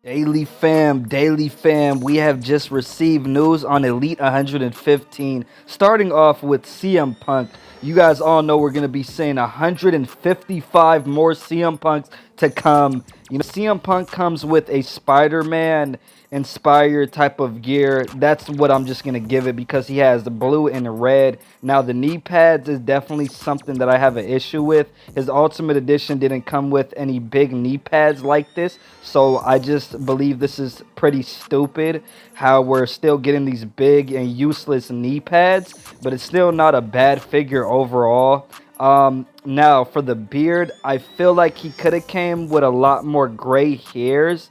Daily fam, we have just received news on Elite 115. Starting off with CM Punk. You guys all know we're going to be seeing 155 more CM Punks to come. CM Punk comes with a Spider-Man inspired type of gear. That's what I'm just going to give it because he has the blue and red. Now, the knee pads is definitely something that I have an issue with. His Ultimate Edition didn't come with any big knee pads like this, so I just believe this is pretty stupid how we're still getting these big and useless knee pads, but it's still not a bad figure overall. Now for the beard, I feel like he could have came with a lot more gray hairs.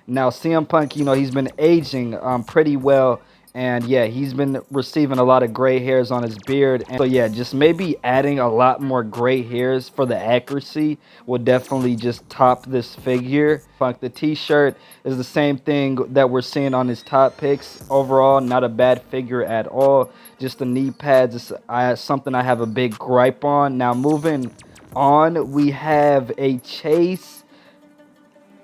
Now CM Punk, he's been aging pretty well, and yeah, he's been receiving a lot of gray hairs on his beard. And so yeah, just maybe adding a lot more gray hairs for the accuracy will definitely just top this figure. Punk, the t-shirt is the same thing that we're seeing on his top picks. Overall, not a bad figure at all. Just the knee pads is something I have a big gripe on. Now moving on, we have a Chase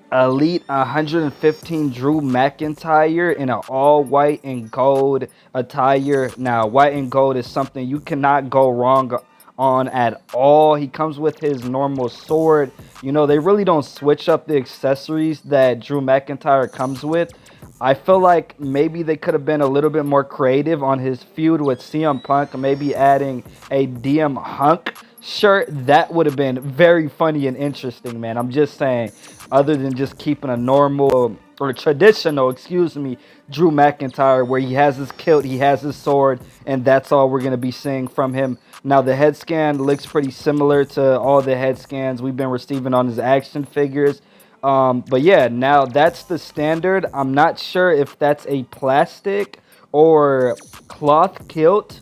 Elite 115 Drew McIntyre in an all white and gold attire. Now, white and gold is something you cannot go wrong on at all. He comes with his normal sword. They really don't switch up the accessories that Drew McIntyre comes with. I feel like maybe they could have been a little bit more creative on his feud with CM Punk, maybe adding a DM Hunk shirt. That would have been very funny and interesting, man. I'm just saying, other than just keeping a normal or traditional, Drew McIntyre, where he has his kilt, he has his sword, and that's all we're going to be seeing from him. Now, the head scan looks pretty similar to all the head scans we've been receiving on his action figures. But yeah, now that's the standard. I'm not sure if that's a plastic or cloth kilt.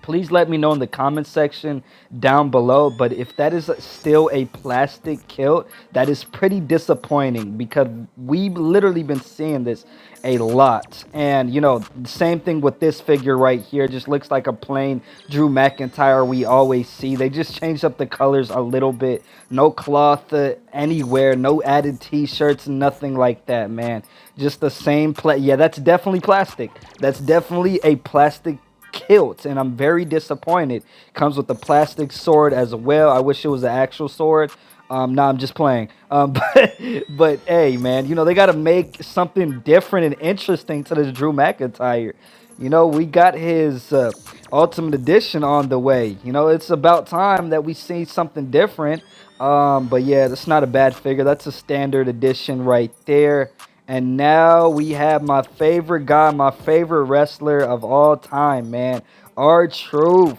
Please let me know in the comment section down below. But if that is still a plastic kilt, that is pretty disappointing because we've literally been seeing this a lot. And, the same thing with this figure right here. Just looks like a plain Drew McIntyre we always see. They just changed up the colors a little bit. No cloth anywhere. No added t-shirts, nothing like that, man. Just the same yeah, that's definitely plastic. That's definitely a plastic kilt, and I'm very disappointed. Comes with a plastic sword as well. I wish it was an actual sword. Nah, I'm just playing. But hey, man, they got to make something different and interesting to this Drew McIntyre. We got his Ultimate Edition on the way. It's about time that we see something different. But yeah, that's not a bad figure. That's a standard edition right there. And now we have my favorite guy, my favorite wrestler of all time, man. R-Truth.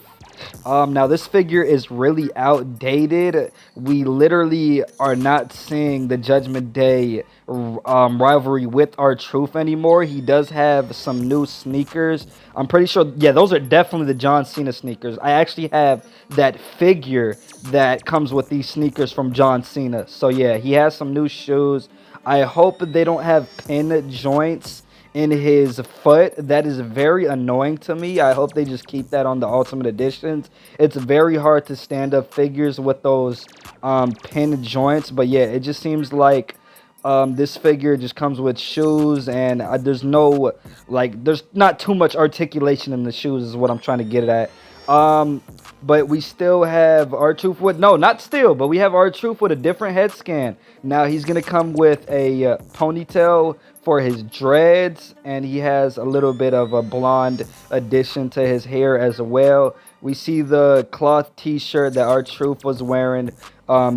Now this figure is really outdated. We literally are not seeing the Judgment Day rivalry with R-Truth anymore. He does have some new sneakers. I'm pretty sure, yeah, those are definitely the John Cena sneakers. I actually have that figure that comes with these sneakers from John Cena. So yeah, he has some new shoes. I hope they don't have pin joints in his foot. That is very annoying to me. I hope they just keep that on the Ultimate Editions. It's very hard to stand up figures with those pin joints. But yeah, it just seems like this figure just comes with shoes, and there's no, there's not too much articulation in the shoes is what I'm trying to get at. But we still have R-Truth with, no, not still, but we have R-Truth with a different head scan. Now he's going to come with a ponytail for his dreads, and he has a little bit of a blonde addition to his hair as well. We see the cloth t-shirt that R-Truth was wearing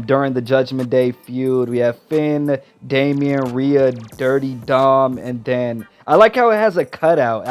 during the Judgment Day feud. We have Finn, Damian, Rhea, Dirty Dom, and then I like how it has a cutout.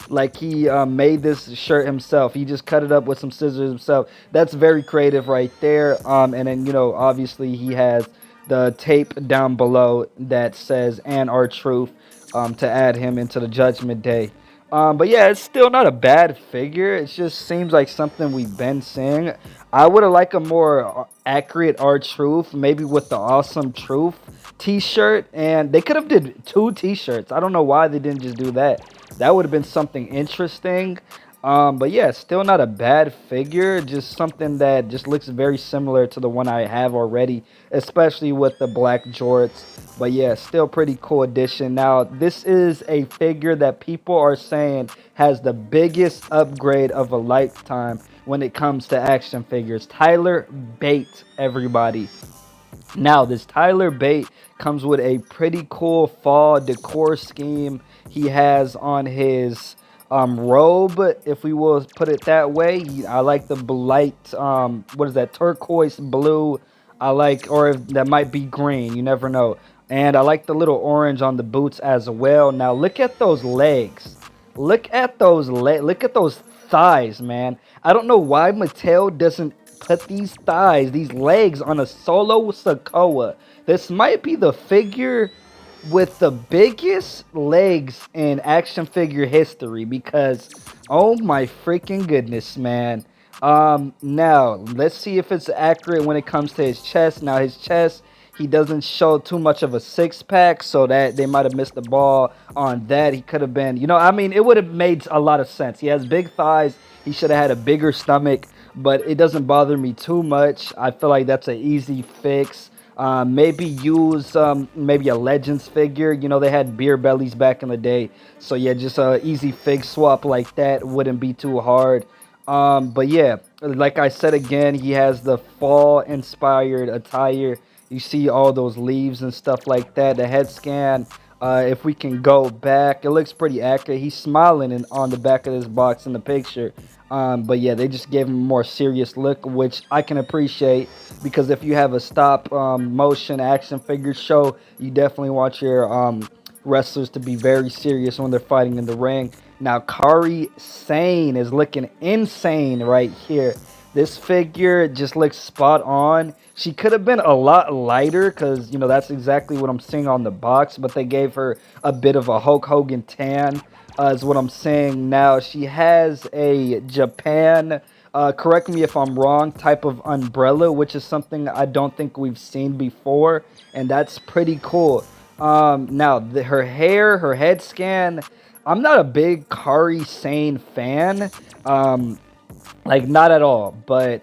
Like he made this shirt himself. He just cut it up with some scissors himself. That's very creative right there. And then, obviously he has the tape down below that says "and R-Truth" to add him into the Judgment Day. But yeah, it's still not a bad figure. It just seems like something we've been seeing. I would have liked a more accurate R-Truth, maybe with the Awesome Truth t-shirt. And they could have did 2 t-shirts. I don't know why they didn't just do that. That would have been something interesting. But yeah, still not a bad figure. Just something that just looks very similar to the one I have already, especially with the black jorts. But yeah, still pretty cool addition. Now, this is a figure that people are saying has the biggest upgrade of a lifetime when it comes to action figures. Tyler Bate, everybody. Now, this Tyler Bate comes with a pretty cool fall decor scheme. He has on his robe, if we will put it that way. I like the light, what is that, turquoise blue. I like, or if that might be green, you never know. And I like the little orange on the boots as well. Now, look at those legs. Look at those thighs, man. I don't know why Mattel doesn't put these thighs, these legs on a solo Sokoa. This might be the figure with the biggest legs in action figure history because oh my freaking goodness, man. Now let's see if it's accurate when it comes to his chest. Now his chest, he doesn't show too much of a six pack, so that they might have missed the ball on that. He could have been, I mean, it would have made a lot of sense. He has big thighs. He should have had a bigger stomach, but it doesn't bother me too much. I feel like that's an easy fix. Maybe use maybe a Legends figure. They had beer bellies back in the day. So yeah, just a easy fig swap like that wouldn't be too hard. But yeah, like I said again, he has the fall inspired attire. You see all those leaves and stuff like that. The head scan, if we can go back, it looks pretty accurate. He's smiling on the back of this box in the picture. But yeah, they just gave him a more serious look, which I can appreciate because if you have a stop motion action figure show, you definitely want your wrestlers to be very serious when they're fighting in the ring. Now, Kairi Sane is looking insane right here. This figure just looks spot on. She could have been a lot lighter because, that's exactly what I'm seeing on the box. But they gave her a bit of a Hulk Hogan tan, is what I'm saying now. She has a Japan, correct me if I'm wrong, type of umbrella, which is something I don't think we've seen before. And that's pretty cool. Now, her hair, her head scan, I'm not a big Kairi Sane fan. Like, not at all, but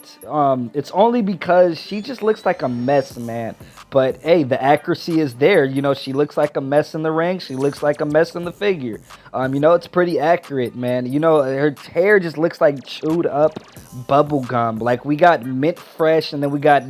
it's only because she just looks like a mess, man. But hey, the accuracy is there. She looks like a mess in the ring. She looks like a mess in the figure. It's pretty accurate, man. Her hair just looks like chewed up bubble gum. Like, we got mint fresh, and then we got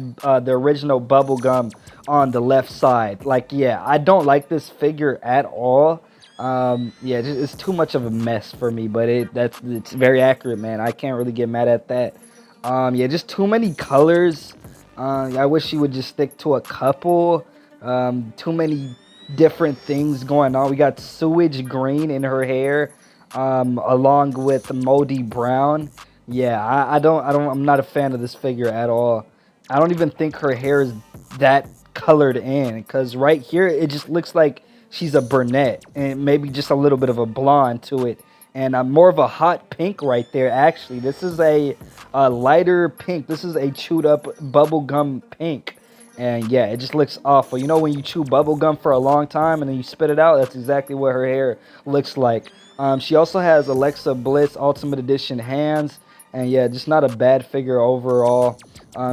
the original bubble gum on the left side. Like, yeah, I don't like this figure at all. Yeah, it's too much of a mess for me, but it's very accurate, man. I can't really get mad at that. Yeah, just too many colors. I wish she would just stick to a couple. Too many different things going on. We got sewage green in her hair, along with moldy brown. Yeah, I'm not a fan of this figure at all. I don't even think her hair is that colored in, because right here it just looks like she's a brunette and maybe just a little bit of a blonde to it, and more of a hot pink right there. Actually, this is a lighter pink. This is a chewed up bubblegum pink, and yeah, it just looks awful. When you chew bubblegum for a long time and then you spit it out, that's exactly what her hair looks like. She also has Alexa Bliss Ultimate Edition hands, and yeah, just not a bad figure overall.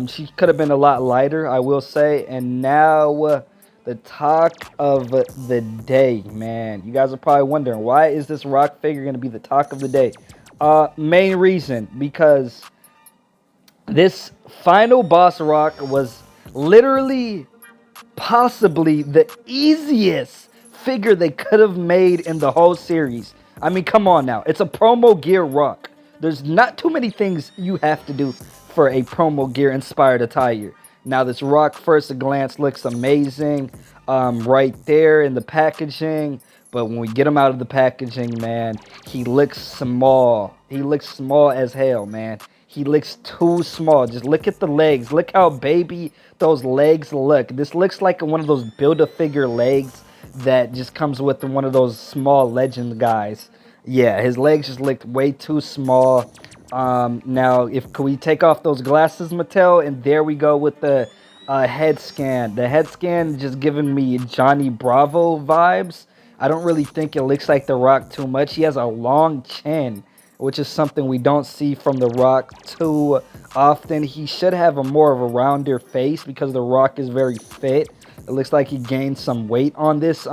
She could have been a lot lighter, I will say. And now, the talk of the day, man. You guys are probably wondering, why is this rock figure going to be the talk of the day? Main reason, because this final boss rock was literally, possibly the easiest figure they could have made in the whole series. I mean, come on now. It's a promo gear rock. There's not too many things you have to do for a promo gear inspired attire. Now, this rock, first glance, looks amazing right there in the packaging. But when we get him out of the packaging, man, he looks small. He looks small as hell, man. He looks too small. Just look at the legs. Look how baby those legs look. This looks like one of those Build-A-Figure legs that just comes with one of those small Legend guys. Yeah, his legs just looked way too small. Now, can we take off those glasses, Mattel? And there we go with the head scan. The head scan just giving me Johnny Bravo vibes. I don't really think it looks like The Rock too much. He has a long chin. which is something we don't see from The Rock too often. He should have a more of a rounder face because The Rock is very fit. It looks like he gained some weight on this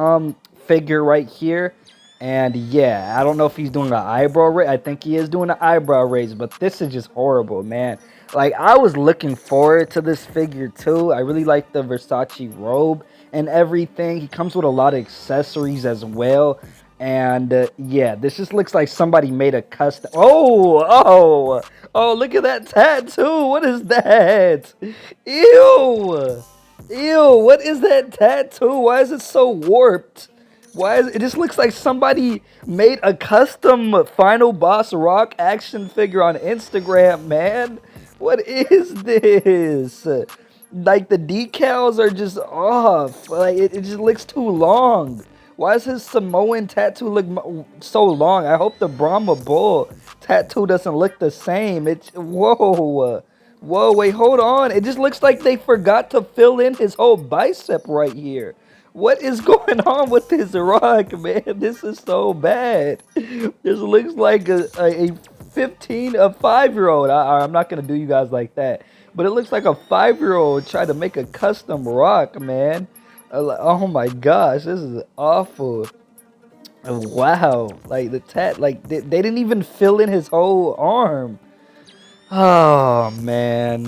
figure right here. And yeah, I don't know if he's doing an eyebrow raise. I think he is doing an eyebrow raise, but this is just horrible, man. Like, I was looking forward to this figure too. I really like the Versace robe and everything. He comes with a lot of accessories as well. And yeah, this just looks like somebody made a custom. Oh, look at that tattoo. What is that? Ew. Ew, what is that tattoo? Why is it so warped? Why is it just looks like somebody made a custom Final Boss Rock action figure on Instagram, man. What is this? Like, the decals are just off. Like, it just looks too long. Why does his Samoan tattoo look so long? I hope the Brahma Bull tattoo doesn't look the same. It's whoa. Whoa, wait, hold on. It just looks like they forgot to fill in his whole bicep right here. What is going on with this Rock, man? This is so bad. This looks like a 5-year-old. I'm not going to do you guys like that. But it looks like a 5-year-old tried to make a custom Rock, man. Oh my gosh, this is awful. Wow. Like, they didn't even fill in his whole arm. Oh man,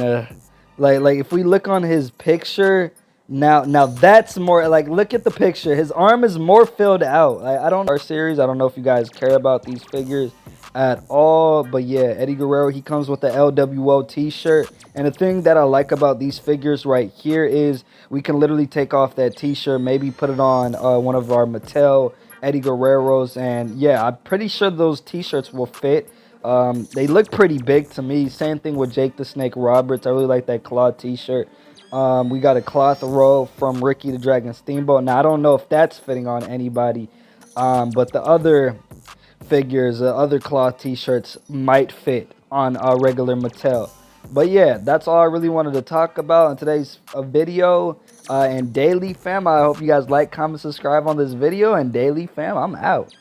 like if we look on his picture now that's more like, look at the picture. His arm is more filled out. I don't our series. I don't know if you guys care about these figures at all, but yeah, Eddie Guerrero, he comes with the LWO t-shirt, and the thing that I like about these figures right here is we can literally take off that t-shirt, maybe put it on one of our Mattel Eddie Guerreros, and yeah, I'm pretty sure those t-shirts will fit. They look pretty big to me. Same thing with Jake the Snake Roberts. I really like that cloth t-shirt. We got a cloth robe from Ricky the Dragon Steamboat. Now, I don't know if that's fitting on anybody, but the other figures, other cloth t-shirts might fit on a regular Mattel. But yeah, that's all I really wanted to talk about in today's video. And Daily Fam, I hope you guys like, comment, subscribe on this video. And Daily Fam, I'm out.